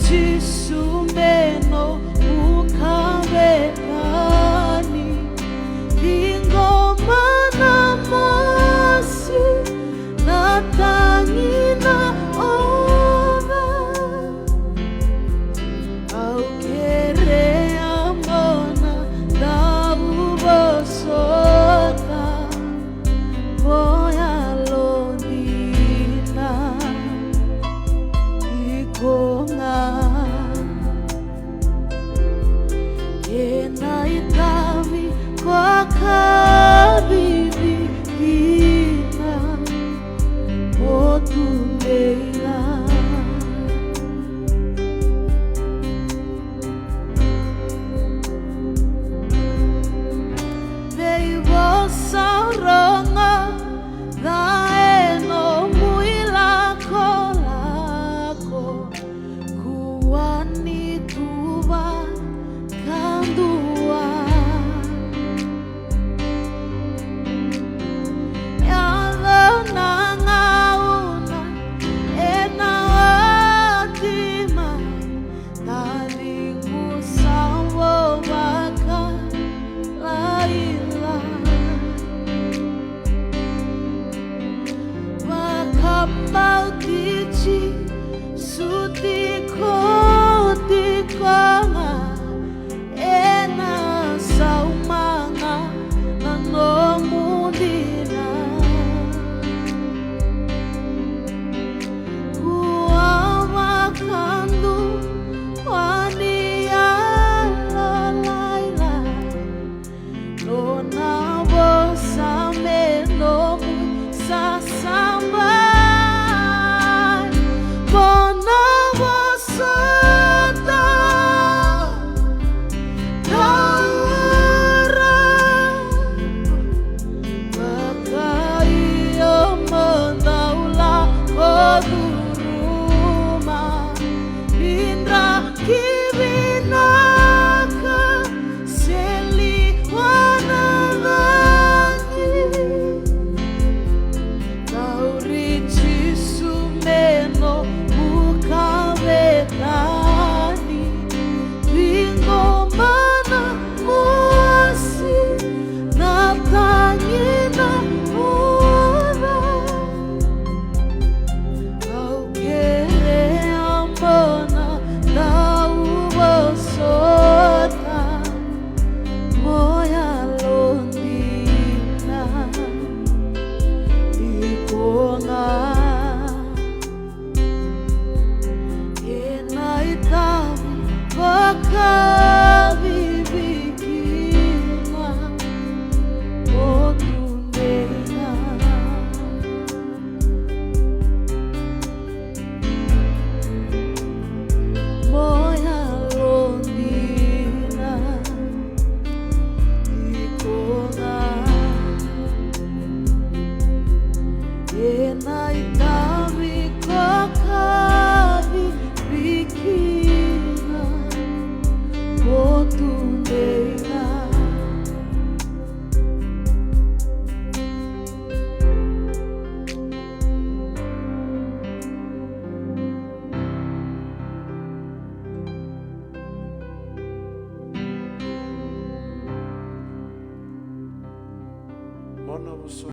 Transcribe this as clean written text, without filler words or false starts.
Jisu meno ukawekani ingoma na mosi na tangina ona au kere amona da ubosota moya londina ikonga ena itami kwa kabibi kina otumeila Beibo sauronga daeno muilako lako kuani tuba kandua yalo nangauna ena watima talingu sawo waka laila wakambau tici sutiko tikoma ena saumanga nanomudina kuawakandu wanialo laila nona bosame nomu sasamba bona bosata daura bakaiyo mendaula koduruma indra kivinaka seli wanalani dauri Jisu meno ukawekani ingoma mosi na tangina ora au kere ambona da ubosota moya londina ikonga ena itami wakabibikina otundeina moya londina ikonga ena itami wakabibikina otundeina Mwana